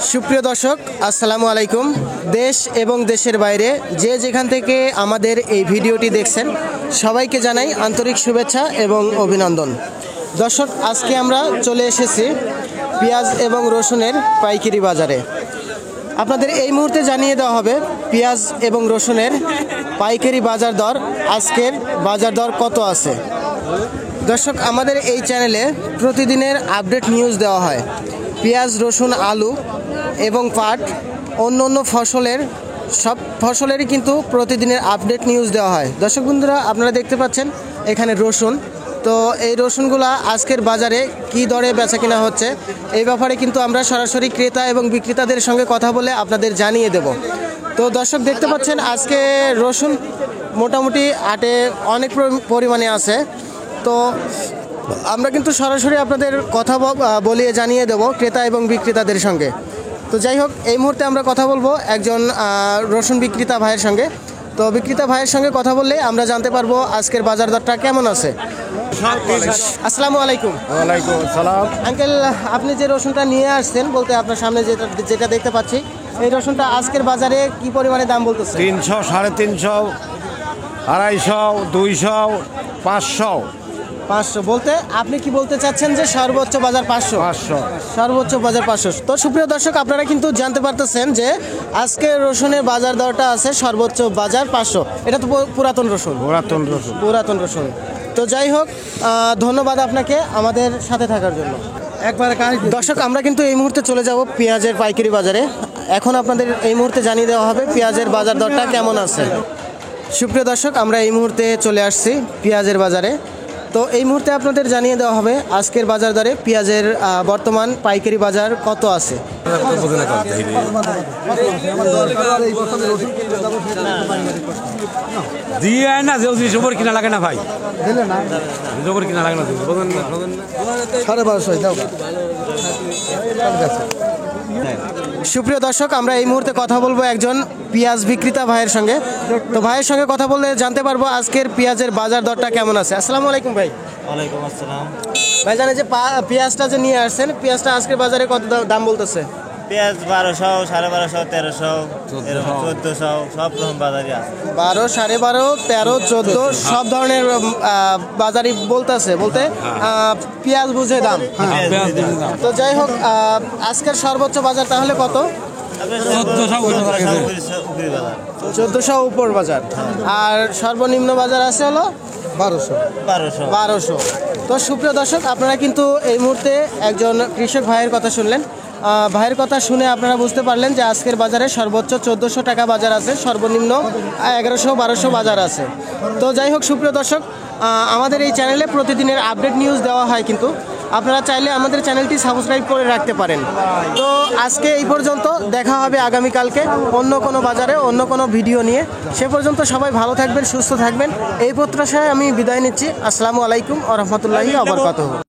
সুপ্রিয় দর্শক, আসসালামু আলাইকুম। দেশ এবং দেশের বাইরে যে যেখান থেকে আমাদের এই ভিডিওটি দেখছেন সবাইকে জানাই আন্তরিক শুভেচ্ছা এবং অভিনন্দন। দর্শক, আজকে আমরা চলে এসেছি পেঁয়াজ এবং রসুনের পাইকারি বাজারে। আপনাদের এই মুহূর্তে জানিয়ে দেওয়া হবে পেঁয়াজ এবং রসুনের পাইকারি বাজার দর, আজকের বাজার দর কত আছে। দর্শক, আমাদের এই চ্যানেলে প্রতিদিনের আপডেট নিউজ দেওয়া হয়। পেঁয়াজ, রসুন, আলু এবং পাট, অন্য অন্য সব ফসলেরই কিন্তু প্রতিদিনের আপডেট নিউজ দেওয়া হয়। দর্শক বন্ধুরা, আপনারা দেখতে পাচ্ছেন এখানে রসুন। তো এই রসুনগুলা আজকের বাজারে কি দরে বেচা কিনা হচ্ছে এই ব্যাপারে কিন্তু আমরা সরাসরি ক্রেতা এবং বিক্রেতাদের সঙ্গে কথা বলে আপনাদের জানিয়ে দেব। তো দর্শক, দেখতে পাচ্ছেন আজকে রসুন মোটামুটি আটে অনেক পরিমাণে আছে। তো আমরা কিন্তু সরাসরি আপনাদের কথা বলিয়ে জানিয়ে দেব ক্রেতা এবং বিক্রেতাদের সঙ্গে। তো যাই হোক, এই মুহূর্তে আমরা কথা বলবো একজন রসুন বিক্রেতা ভাইয়ের সঙ্গে। তো বিক্রেতা ভাইয়ের সঙ্গে কথা বললে আমরা জানতে পারবো আজকের বাজার দরটা কেমন আছে। আসসালামু আলাইকুম। ওয়ালাইকুম আসসালাম। আঙ্কেল, আপনি যে রসুনটা নিয়ে আসছেন, বলতে আপনার সামনে যেটা দেখতে পাচ্ছি, এই রসুনটা আজকের বাজারে কি পরিমাণে দাম বলতেছে? 300, 350, 250, 200, 500। 500 বলতে আপনি কি বলতে চাচ্ছেন যে সর্বোচ্চ বাজার 500? 500। সর্বোচ্চ বাজার 500। তো সুপ্রিয় দর্শক, আপনারা কিন্তু জানতে পারতেছেন যে আজকে রসুনের বাজার দরটা আছে সর্বোচ্চ বাজার 500। এটা তো পুরাতন রসুন। পুরাতন রসুন। তো যাই হোক, ধন্যবাদ আপনাকে আমাদের সাথে থাকার জন্য। দর্শক, আমরা কিন্তু এই মুহূর্তে চলে যাব পেঁয়াজের পাইকারি বাজারে। এখন আপনাদের এই মুহূর্তে জানিয়ে দেওয়া হবে পেঁয়াজের বাজার দরটা কেমন আছে। সুপ্রিয় দর্শক, আমরা এই মুহূর্তে চলে আসছি পেঁয়াজের বাজারে। তো এই মুহূর্তে আপনাদের জানিয়ে দেওয়া হবে আজকের বাজার দরে পেঁয়াজের বর্তমান পাইকারি বাজার কত আছে। কিনা লাগে না ভাই, কিনা লাগে না। 1250। সুপ্রিয় দর্শক, আমরা এই মুহূর্তে কথা বলবো একজন পেঁয়াজ বিক্রেতা ভাইয়ের সঙ্গে। তো ভাইয়ের সঙ্গে কথা বললে জানতে পারবো আজকের পেঁয়াজের বাজার দরটা কেমন আছে। আসসালামু আলাইকুম ভাই। ওয়ালাইকুম আসসালাম। ভাই, জানেন যে পেঁয়াজটা যে নিয়ে আসছেন, পেঁয়াজটা আজকের বাজারে কত দাম বলতেছে? পেঁয়াজ 1200, 1250, 1300, 1400, সব রকম বাজারই আছে। 12, 12.5, 13, 14 সব ধরনের বাজারই বলতেছে। বলতে পেঁয়াজ বুঝে দাম। তো যাই হোক, আজকের সর্বোচ্চ বাজার তাহলে কত? 1400 উপর বাজার। আর সর্বনিম্ন বাজার আছে হলো 1200। তো সুপ্রিয় দর্শক, আপনারা কিন্তু এই মুহূর্তে একজন কৃষক ভাইয়ের কথা শুনলেন। ভাইয়ের কথা শুনে আপনারা বুঝতে পারলেন যে আজকের বাজারে সর্বোচ্চ 1400 টাকা বাজার আছে, সর্বনিম্ন 1100, 1200 বাজার আছে। তো যাই হোক সুপ্রিয় দর্শক, আমাদের এই চ্যানেলে প্রতিদিনের আপডেট নিউজ দেওয়া হয়, কিন্তু আপনারা চাইলে আমাদের চ্যানেলটি সাবস্ক্রাইব করে রাখতে পারেন। তো আজকে এই পর্যন্ত, দেখা হবে আগামীকালকে অন্য কোনো বাজারে অন্য কোনো ভিডিও নিয়ে। সে পর্যন্ত সবাই ভালো থাকবেন, সুস্থ থাকবেন, এই প্রত্যাশায় আমি বিদায় নিচ্ছি। আসসালামু আলাইকুম ওয়া রাহমাতুল্লাহি ওয়া বারাকাতুহু।